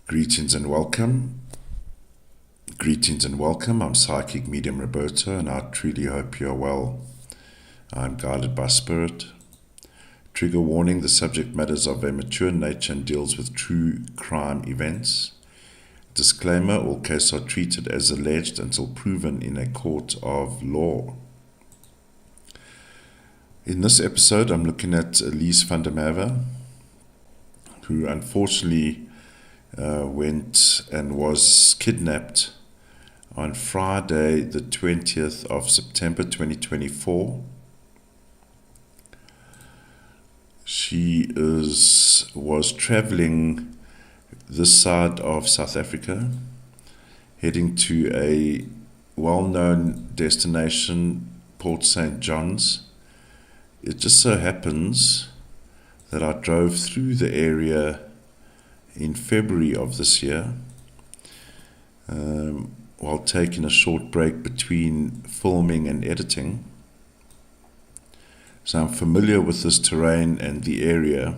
Greetings and welcome. Greetings and welcome. I'm PsychicMediumRoberto, and I truly hope you are well. I'm guided by Spirit. Trigger warning: the subject matter is of a mature nature and deals with true crime events. Disclaimer: all cases are treated as alleged until proven in a court of law. In this episode, I'm looking at Alize Van Der Merwe, who unfortunately went and was kidnapped on Friday, the 20th of September 2024. She was traveling this side of South Africa, heading to a well-known destination, Port St. John's. It just so happens that I drove through the area in February of this year, while taking a short break between filming and editing. So I'm familiar with this terrain and the area.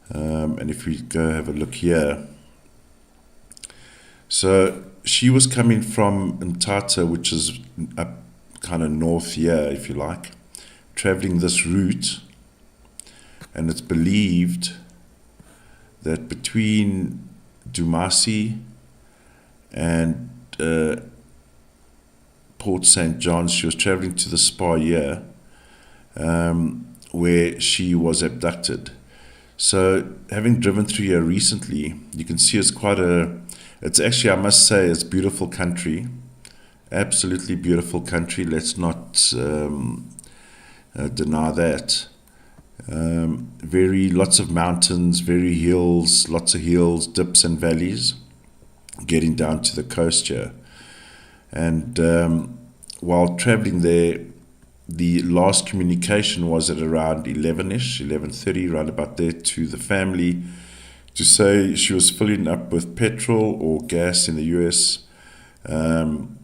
And if we go have a look here. So she was coming from Mthatha, which is up kind of north here, if you like, traveling this route. And it's believed that between Dumasi and Port St. John's, she was traveling to the spa here, where she was abducted. So, having driven through here recently, you can see it's actually, I must say, it's beautiful country, absolutely beautiful country. Let's not deny that. Lots of mountains, lots of hills, dips and valleys, getting down to the coast here. And while traveling there, the last communication was at around 11:30, right about there, to the family, to say she was filling up with petrol or gas in the US, and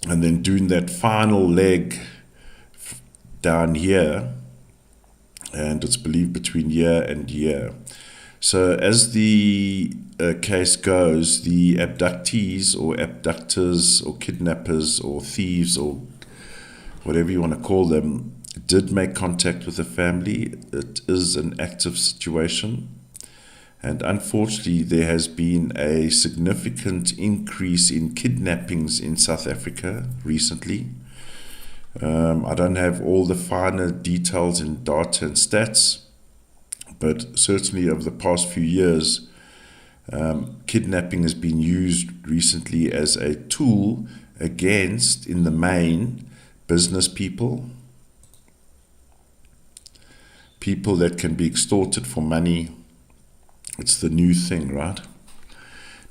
then doing that final leg down here. And it's believed between year and year. So as the case goes, the abductees or abductors or kidnappers or thieves or whatever you want to call them did make contact with the family. It is an active situation. And unfortunately, there has been a significant increase in kidnappings in South Africa recently. I don't have all the finer details in data and stats, but certainly over the past few years, kidnapping has been used recently as a tool against, in the main, business people that can be extorted for money. It's the new thing, right?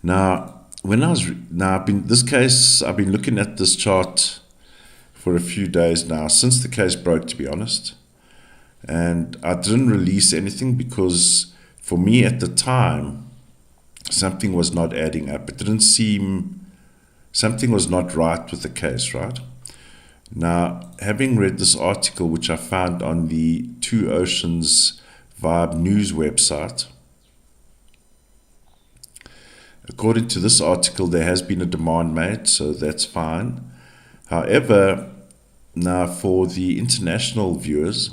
Now, I've been looking at this chart for a few days now, since the case broke, to be honest. And I didn't release anything because for me at the time, something was not adding up. Something was not right with the case, right? Now, having read this article, which I found on the Two Oceans Vibe News website, according to this article, there has been a demand made, so that's fine. However, now for the international viewers,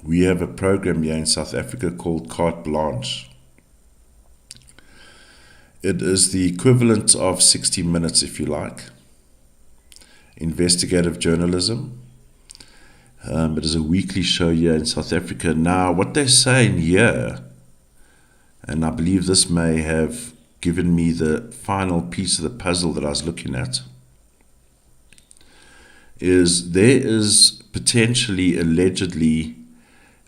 we have a program here in South Africa called Carte Blanche. It is the equivalent of 60 Minutes, if you like. Investigative journalism. It is a weekly show here in South Africa. Now, what they're saying here, and I believe this may have given me the final piece of the puzzle that I was looking at, is there is potentially, allegedly,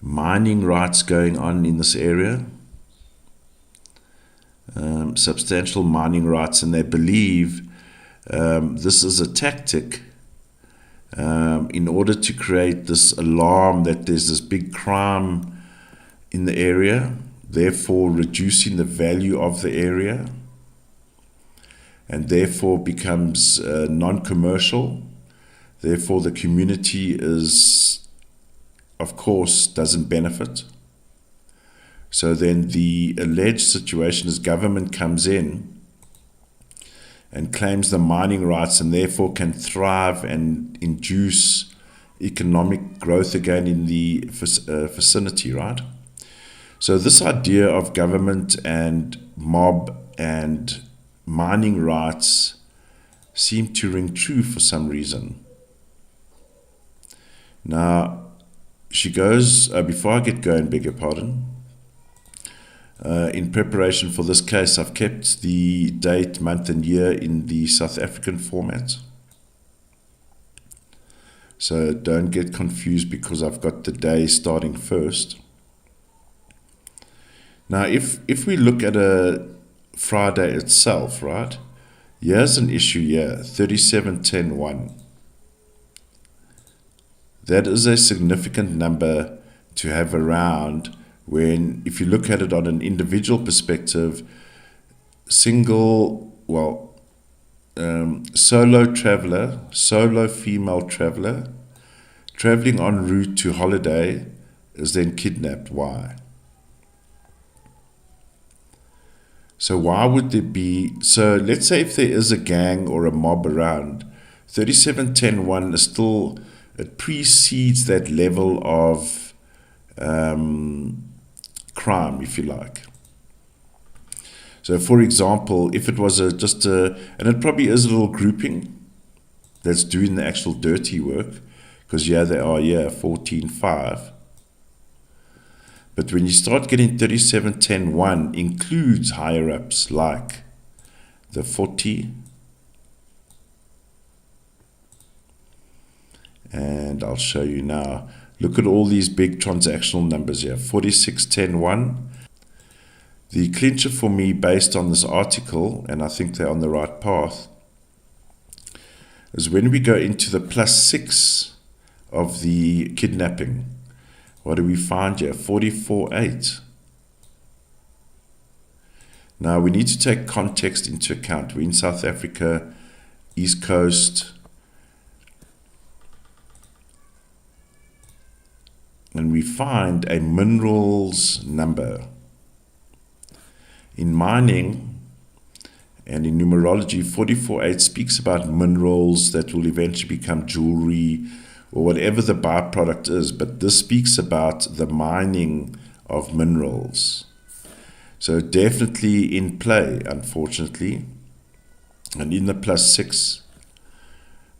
mining rights going on in this area, substantial mining rights, and they believe this is a tactic in order to create this alarm that there's this big crime in the area, therefore reducing the value of the area, and therefore becomes non-commercial. Therefore, the community doesn't benefit. So then the alleged situation is government comes in and claims the mining rights and therefore can thrive and induce economic growth again in the vicinity, right? So this idea of government and mob and mining rights seem to ring true for some reason. Now, she goes, before I get going, beg your pardon, in preparation for this case, I've kept the date, month and year in the South African format. So don't get confused because I've got the day starting first. Now, if we look at a Friday itself, right, here's an issue here, 3710-1. That is a significant number to have around when, if you look at it on an individual perspective, solo traveler, solo female traveler, traveling en route to holiday is then kidnapped. Why? So why would there be, so let's say if there is a gang or a mob around, 3710-1 is still, it precedes that level of crime, if you like. So for example, if it was and it probably is a little grouping that's doing the actual dirty work, because they are 14-5. But when you start getting 3710-1 includes higher ups like the 40, and I'll show you now. Look at all these big transactional numbers here, 4610-1. The clincher for me, based on this article, and I think they're on the right path, is when we go into the +6 of the kidnapping. What do we find here? 44-8. Now we need to take context into account. We're in South Africa, East Coast, and we find a minerals number. In mining and in numerology, 44-8 speaks about minerals that will eventually become jewelry or whatever the byproduct is, but this speaks about the mining of minerals. So definitely in play, unfortunately. And in the +6,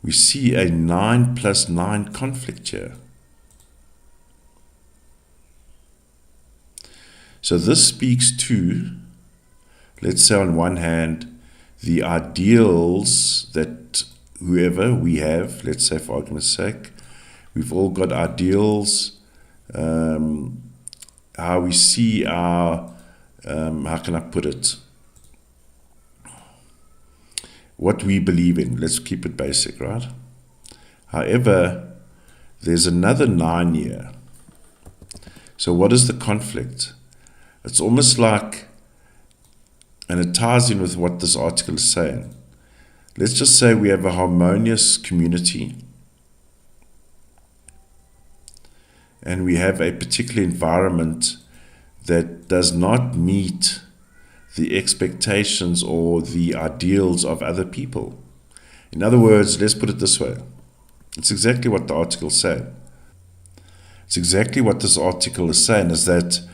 we see a 9+9 conflict here. So this speaks to, let's say on one hand, the ideals that whoever we have, let's say for argument's sake, we've all got ideals, how we see our, how can I put it, what we believe in. Let's keep it basic, right? However, there's another 9 here. So what is the conflict? It's almost like, and it ties in with what this article is saying. Let's just say we have a harmonious community and we have a particular environment that does not meet the expectations or the ideals of other people. In other words, let's put it this way. It's exactly what the article is saying. It's exactly what this article is saying, is that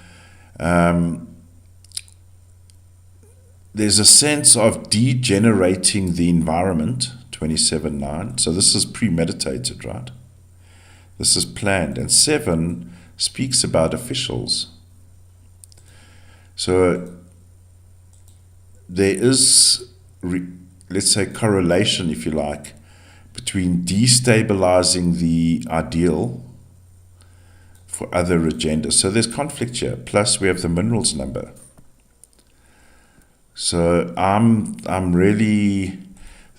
there's a sense of degenerating the environment, 27-9. So this is premeditated, right? This is planned. And 7 speaks about officials. So there is, let's say, correlation, if you like, between destabilizing the ideal for other agendas. So there's conflict here. Plus we have the minerals number. So I'm really,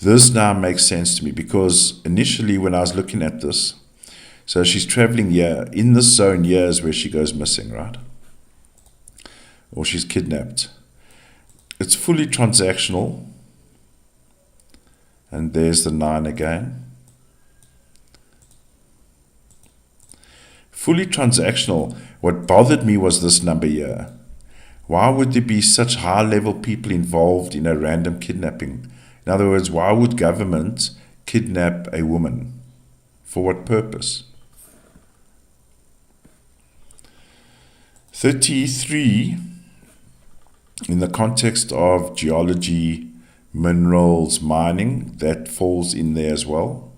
this now makes sense to me, because initially when I was looking at this, so she's traveling here, in this zone here is where she goes missing, right? Or she's kidnapped. It's fully transactional. And there's the 9 again. Fully transactional. What bothered me was this number here. Why would there be such high-level people involved in a random kidnapping? In other words, why would government kidnap a woman? For what purpose? 33, in the context of geology, minerals, mining, that falls in there as well.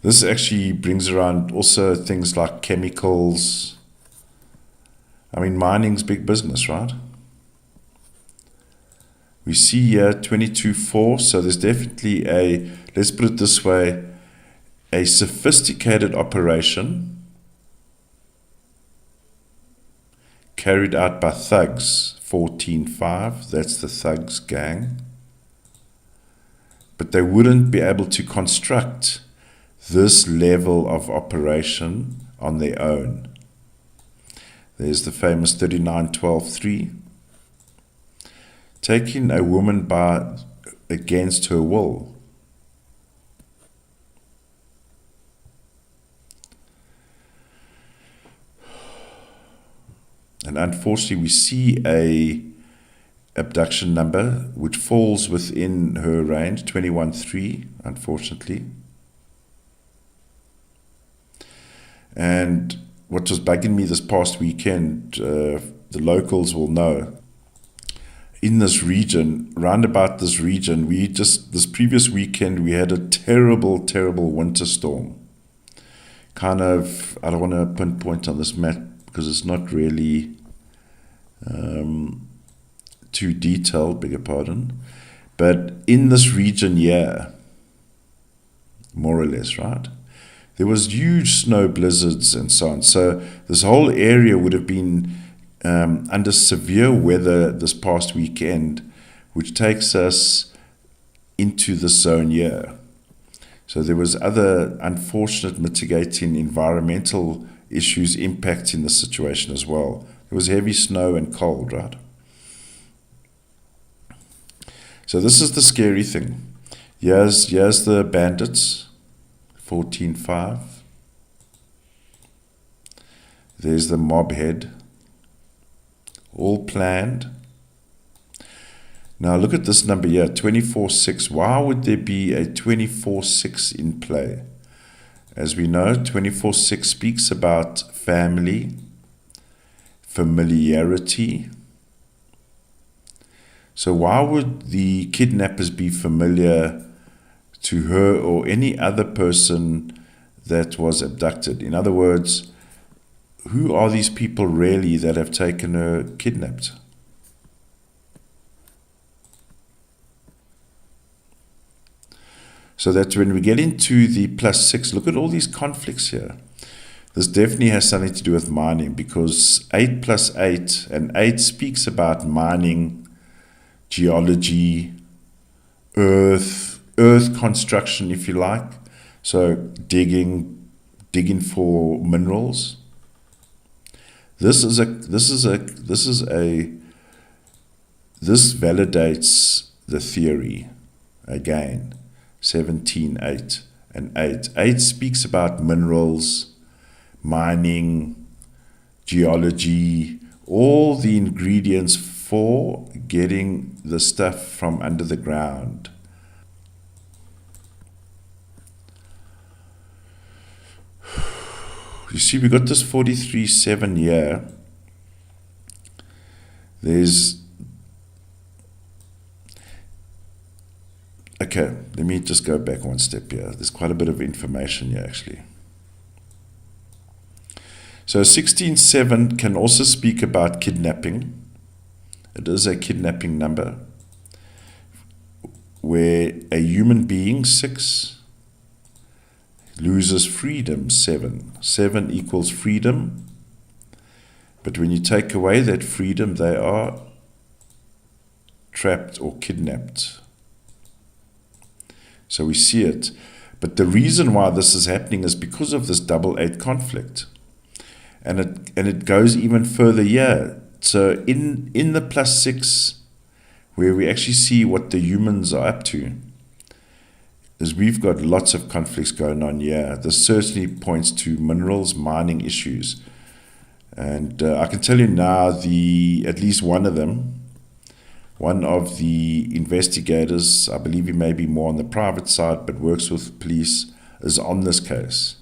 This actually brings around also things like chemicals. I mean, mining's big business, right? We see here 22.4, so there's definitely a, let's put it this way, a sophisticated operation carried out by thugs. 14.5, that's the thugs gang. But they wouldn't be able to construct this level of operation on their own. There's the famous 39.12.3. Taking a woman against her will. And unfortunately, we see a abduction number which falls within her range, 21.3, unfortunately. And what was bugging me this past weekend, the locals will know, in this region, round about this region, this previous weekend, we had a terrible, terrible winter storm. Kind of, I don't want to pinpoint on this map because it's not really too detailed, beg your pardon. But in this region, yeah, more or less, right? There was huge snow blizzards and so on. So this whole area would have been under severe weather this past weekend, which takes us into the zone here. So there was other unfortunate mitigating environmental issues impacting the situation as well. There was heavy snow and cold, right? So this is the scary thing. Here's the bandits, 14.5. There's the mob head. All planned. Now look at this number here, 24.6. Why would there be a 24.6 in play? As we know, 24.6 speaks about family, familiarity. So why would the kidnappers be familiar to her or any other person that was abducted? In other words, who are these people really that have taken her kidnapped? So that when we get into the +6, look at all these conflicts here. This definitely has something to do with mining, because 8 + 8, and 8 speaks about mining, geology, earth construction, if you like. So digging for minerals. This validates the theory again. 17.8 and 8. 8 speaks about minerals, mining, geology, all the ingredients for getting the stuff from under the ground. You see, we got this 43.7 here. Okay, let me just go back one step here. There's quite a bit of information here, actually. So 16.7 can also speak about kidnapping. It is a kidnapping number where a human being, 6, loses freedom, 7. 7 equals freedom. But when you take away that freedom, they are trapped or kidnapped. So we see it. But the reason why this is happening is because of this 8 conflict. And it goes even further here. So in the +6, where we actually see what the humans are up to, is we've got lots of conflicts going on here. This certainly points to minerals, mining issues. And I can tell you now, at least one of the investigators, I believe he may be more on the private side, but works with police, is on this case.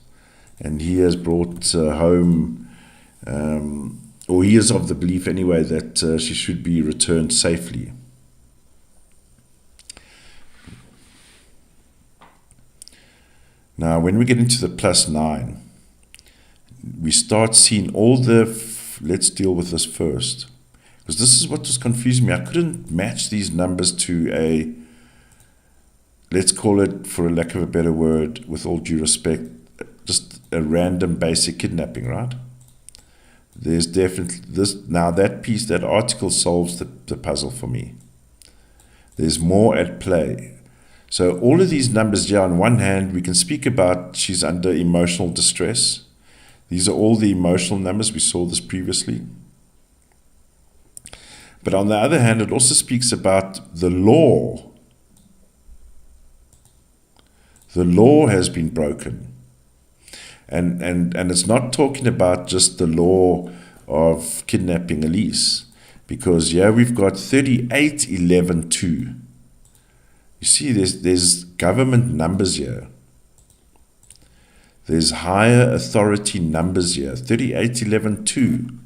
And he has brought home, or he is of the belief anyway, that she should be returned safely. Now, when we get into the +9, we start seeing all let's deal with this first. Because this is what was confusing me. I couldn't match these numbers to let's call it, for a lack of a better word, with all due respect, just a random basic kidnapping, right? There's definitely this. Now that article solves the puzzle for me. There's more at play. So all of these numbers here, on one hand, we can speak about she's under emotional distress. These are all the emotional numbers. We saw this previously. But on the other hand, it also speaks about the law. The law has been broken. And it's not talking about just the law of kidnapping Alize. Because here we've got 3811-2. You see, there's government numbers here. There's higher authority numbers here. 3811-2.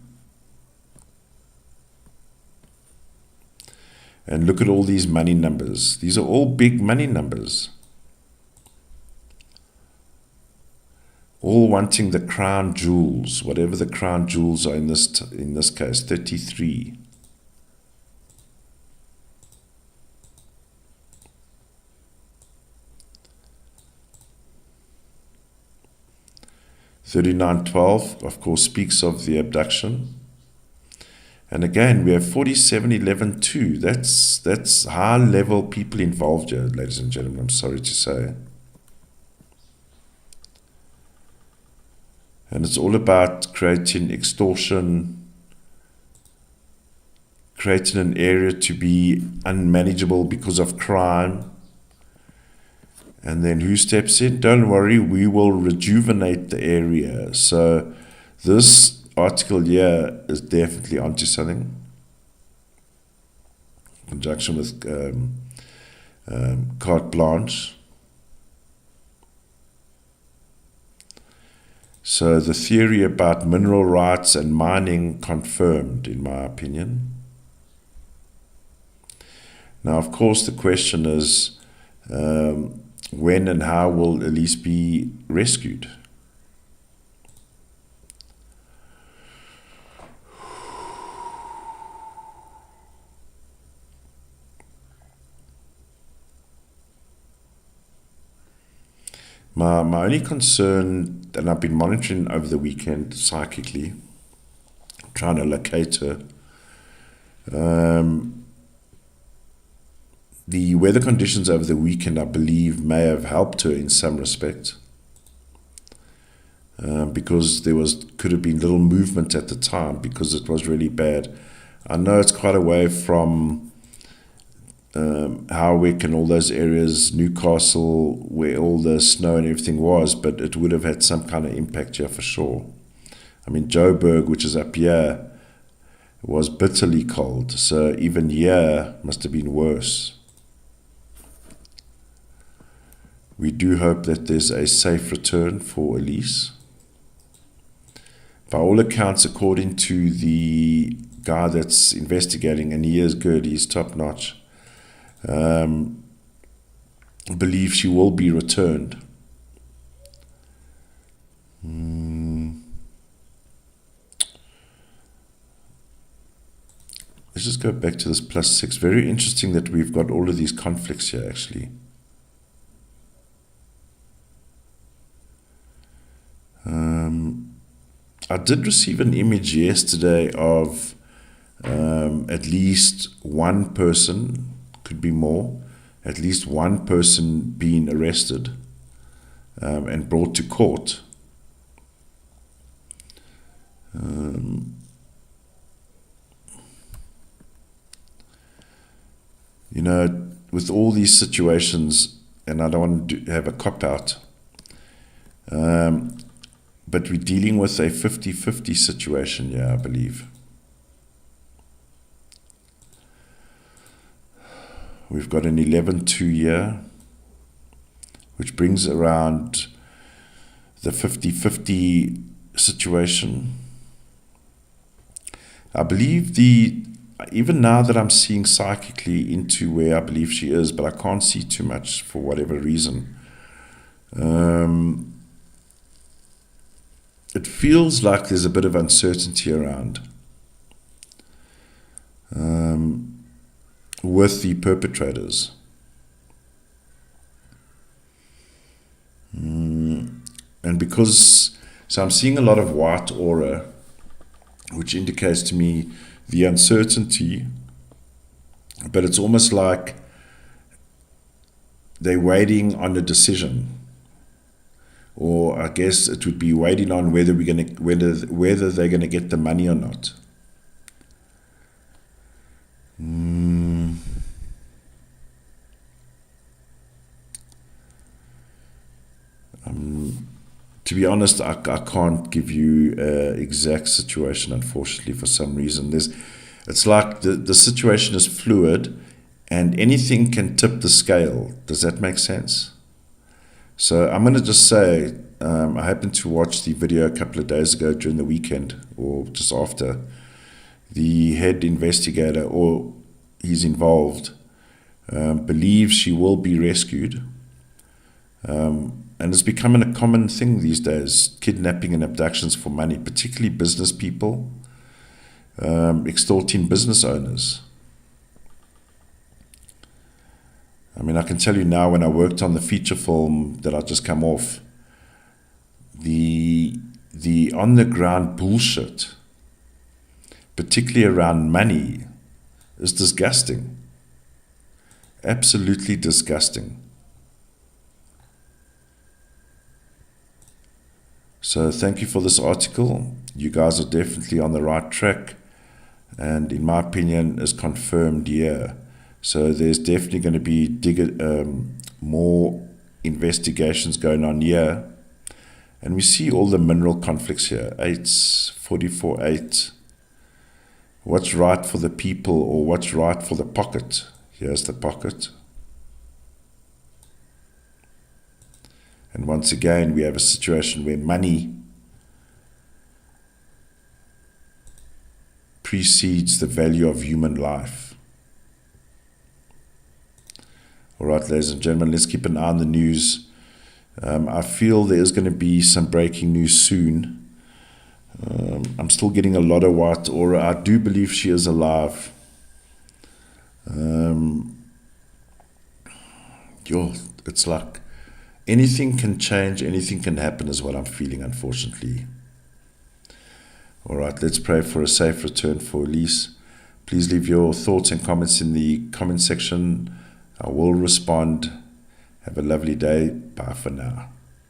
And look at all these money numbers. These are all big money numbers. All wanting the crown jewels, whatever the crown jewels are in this case, 33. $39.12, of course, speaks of the abduction. And again, we have 4711-2. That's high-level people involved here, ladies and gentlemen, I'm sorry to say. And it's all about creating extortion, creating an area to be unmanageable because of crime. And then who steps in? Don't worry, we will rejuvenate the area. So this article here is definitely onto something. In conjunction with carte blanche. So the theory about mineral rights and mining confirmed, in my opinion. Now, of course, the question is, when and how will Alize be rescued? My only concern, and I've been monitoring over the weekend psychically, trying to locate her. The weather conditions over the weekend, I believe, may have helped her in some respect, because could have been little movement at the time because it was really bad. I know it's quite away from Howick and all those areas, Newcastle, where all the snow and everything was, but it would have had some kind of impact here for sure. I mean, Joburg, which is up here, was bitterly cold, so even here must have been worse. We do hope that there's a safe return for Alize. By all accounts, according to the guy that's investigating, and he is good, he's top notch, believe she will be returned. Let's just go back to this +6. Very interesting that we've got all of these conflicts here, actually. I did receive an image yesterday of at least one person, could be more, at least one person being arrested and brought to court. You know, with all these situations, and I don't want to have a cop-out, but we're dealing with a 50-50 situation here, I believe. We've got an 11-2 here, which brings around the 50-50 situation. I believe even now that I'm seeing psychically into where I believe she is, but I can't see too much for whatever reason. It feels like there's a bit of uncertainty around with the perpetrators. And because, so I'm seeing a lot of white aura, which indicates to me the uncertainty, but it's almost like they're waiting on a decision, or I guess it would be waiting on whether they're gonna get the money or not. To be honest, I can't give you an exact situation, unfortunately, for some reason. It's like the situation is fluid and anything can tip the scale. Does that make sense? So I'm going to just say, I happened to watch the video a couple of days ago during the weekend, or just after. The head investigator, or he's involved, believes she will be rescued. And it's becoming a common thing these days, kidnapping and abductions for money, particularly business people, extorting business owners. I mean, I can tell you now, when I worked on the feature film that I just come off, the on-the-ground bullshit, particularly around money, is disgusting. Absolutely disgusting. So thank you for this article. You guys are definitely on the right track, and in my opinion is confirmed here. So there's definitely going to be more investigations going on here. And we see all the mineral conflicts here. 8s, 44, 8. What's right for the people, or what's right for the pocket? Here's the pocket. And once again, we have a situation where money precedes the value of human life. All right, ladies and gentlemen, let's keep an eye on the news. I feel there is going to be some breaking news soon. I'm still getting a lot of white aura. I do believe she is alive. It's like anything can change, anything can happen is what I'm feeling, unfortunately. All right, let's pray for a safe return for Alize. Please leave your thoughts and comments in the comment section. I will respond. Have a lovely day. Bye for now.